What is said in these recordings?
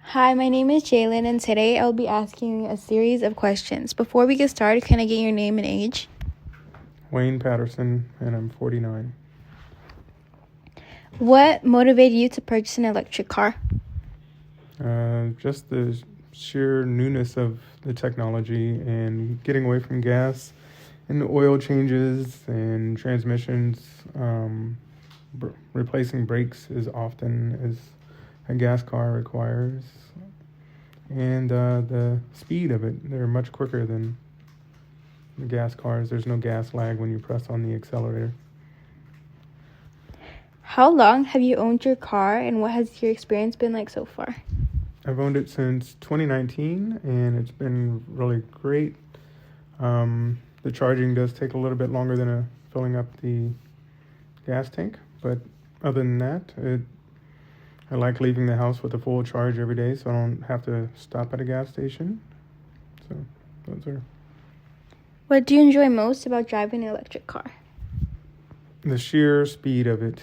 Hi, my name is Jalen, and today I'll be asking a series of questions. Before we get started, can I get your name and age? Wayne Patterson, and I'm 49. What motivated you to purchase an electric car? Just the sheer newness of the technology and getting away from gas and the oil changes and transmissions. Replacing brakes as often as a gas car requires. And the speed of it, they're much quicker than the gas cars. There's no gas lag when you press on the accelerator. How long have you owned your car, and what has your experience been like so far? I've owned it since 2019, and it's been really great. The charging does take a little bit longer than filling up the gas tank, but other than that, I like leaving the house with a full charge every day, so I don't have to stop at a gas station. So those are What do you enjoy most about driving an electric car? the sheer speed of it,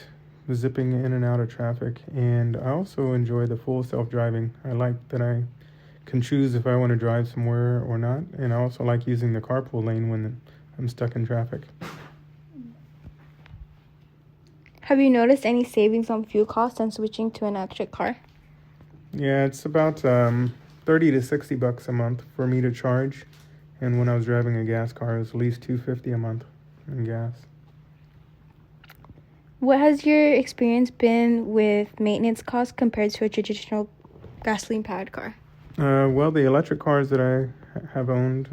the zipping in and out of traffic, and I also enjoy the full self-driving. I like that I can choose if I want to drive somewhere or not, and I also like using the carpool lane when I'm stuck in traffic. Have you noticed any savings on fuel costs since switching to an electric car? Yeah, it's about 30 to 60 bucks a month for me to charge, and when I was driving a gas car, it was at least 250 a month in gas. What has your experience been with maintenance costs compared to a traditional gasoline-powered car? Well, the electric cars that I have owned,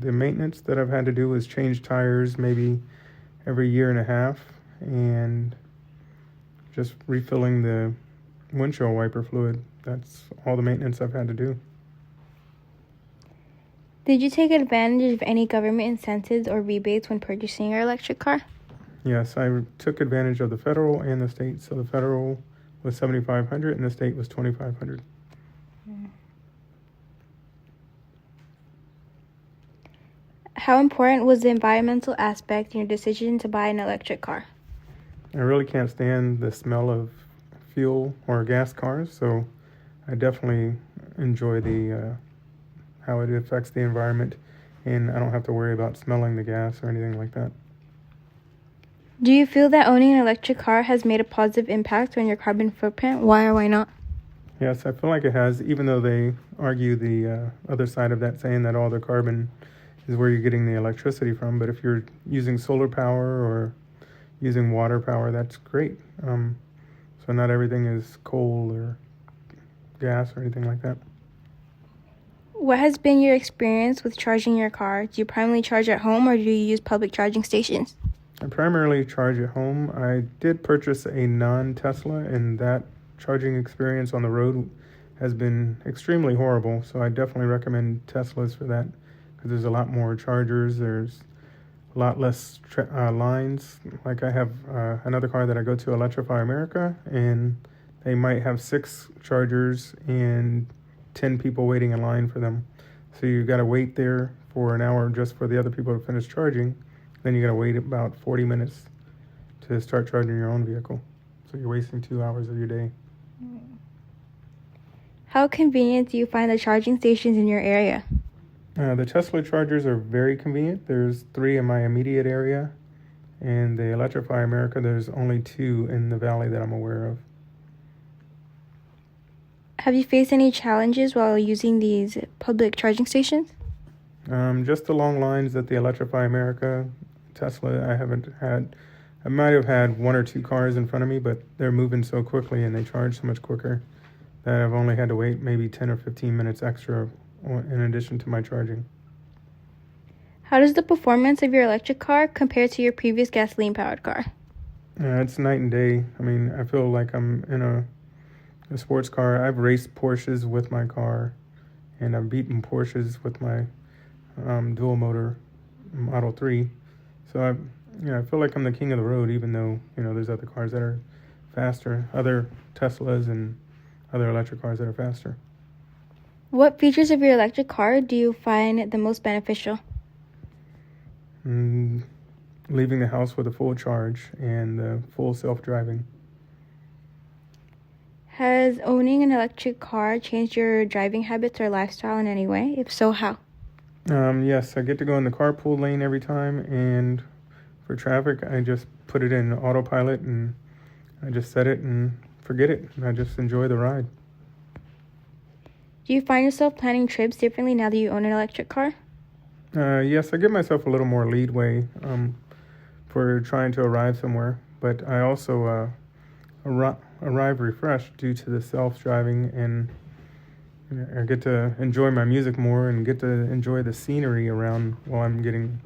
the maintenance that I've had to do is change tires maybe every year and a half, and just refilling the windshield wiper fluid. That's all the maintenance I've had to do. Did you take advantage of any government incentives or rebates when purchasing your electric car? Yes, I took advantage of the federal and the state. So the federal was $7,500 and the state was $2,500. How important was the environmental aspect in your decision to buy an electric car? I really can't stand the smell of fuel or gas cars, so I definitely enjoy the how it affects the environment, and I don't have to worry about smelling the gas or anything like that. Do you feel that owning an electric car has made a positive impact on your carbon footprint? Why or why not? Yes, I feel like it has, even though they argue the other side of that, saying that all the carbon is where you're getting the electricity from. But if you're using solar power or using water power, that's great. So not everything is coal or gas or anything like that. What has been your experience with charging your car? Do you primarily charge at home or do you use public charging stations? I primarily charge at home. I did purchase a non-Tesla, and that charging experience on the road has been extremely horrible. So I definitely recommend Teslas for that, because there's a lot more chargers. There's a lot less lines. Like I have another car that I go to, Electrify America, and they might have 6 chargers and 10 people waiting in line for them. So you got to wait there for an hour just for the other people to finish charging. Then you got to wait about 40 minutes to start charging your own vehicle. So you're wasting 2 hours of your day. How convenient do you find the charging stations in your area? The Tesla chargers are very convenient. There's 3 in my immediate area, and the Electrify America, there's only 2 in the valley that I'm aware of. Have you faced any challenges while using these public charging stations? Just the long lines at the Electrify America. Tesla, I haven't had. I might have had 1 or 2 cars in front of me, but they're moving so quickly and they charge so much quicker that I've only had to wait maybe 10 or 15 minutes extra in addition to my charging. How does the performance of your electric car compare to your previous gasoline-powered car? It's night and day. I mean, I feel like I'm in a sports car. I've raced Porsches with my car, and I've beaten Porsches with my dual motor Model 3. So I feel like I'm the king of the road, even though there's other cars that are faster, other Teslas and other electric cars that are faster. What features of your electric car do you find the most beneficial? Leaving the house with a full charge and full self-driving. Has owning an electric car changed your driving habits or lifestyle in any way? If so, how? Yes, I get to go in the carpool lane every time, and for traffic, I just put it in autopilot and I just set it and forget it. And I just enjoy the ride. Do you find yourself planning trips differently now that you own an electric car? Yes, I give myself a little more leadway for trying to arrive somewhere, but I also arrive refreshed due to the self-driving, and I get to enjoy my music more and get to enjoy the scenery around while I'm getting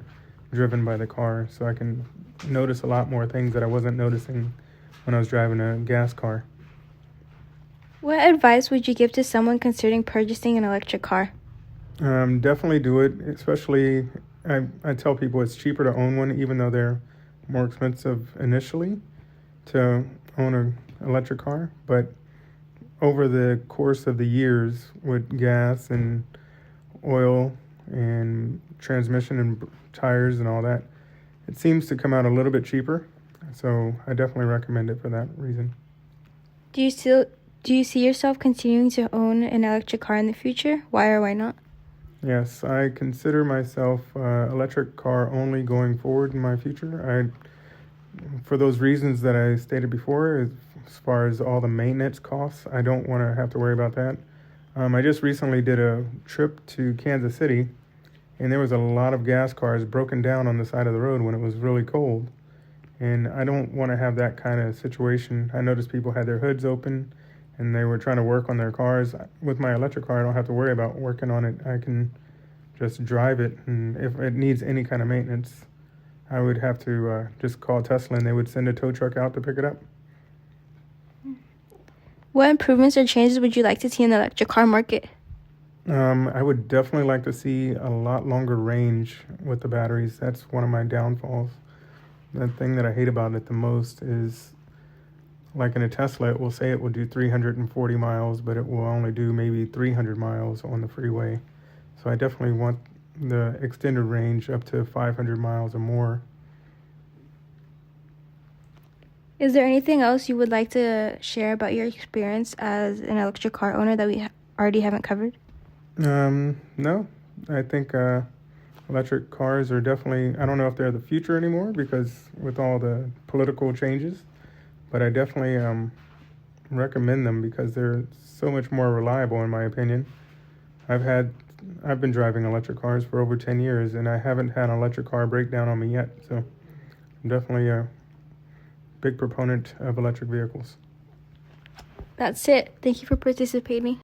driven by the car, so I can notice a lot more things that I wasn't noticing when I was driving a gas car. What advice would you give to someone considering purchasing an electric car? Definitely do it, especially I tell people it's cheaper to own one, even though they're more expensive initially to own an electric car. But over the course of the years with gas and oil and transmission and tires and all that, it seems to come out a little bit cheaper. So I definitely recommend it for that reason. Do you see yourself continuing to own an electric car in the future? Why or why not? Yes, I consider myself electric car only going forward in my future. For those reasons that I stated before, as far as all the maintenance costs, I don't want to have to worry about that. I just recently did a trip to Kansas City, and there was a lot of gas cars broken down on the side of the road when it was really cold. And I don't want to have that kind of situation. I noticed people had their hoods open and they were trying to work on their cars. With my electric car, I don't have to worry about working on it. I can just drive it, and if it needs any kind of maintenance, I would have to just call Tesla and they would send a tow truck out to pick it up. What improvements or changes would you like to see in the electric car market? I would definitely like to see a lot longer range with the batteries. That's one of my downfalls. The thing that I hate about it the most is, like in a Tesla, it will say it will do 340 miles, but it will only do maybe 300 miles on the freeway. So I definitely want the extended range up to 500 miles or more. Is there anything else you would like to share about your experience as an electric car owner that we already haven't covered? No, I think electric cars are definitely, I don't know if they're the future anymore because with all the political changes, but I definitely recommend them because they're so much more reliable in my opinion. I've been driving electric cars for over 10 years and I haven't had an electric car break down on me yet. So I'm definitely a big proponent of electric vehicles. That's it. Thank you for participating.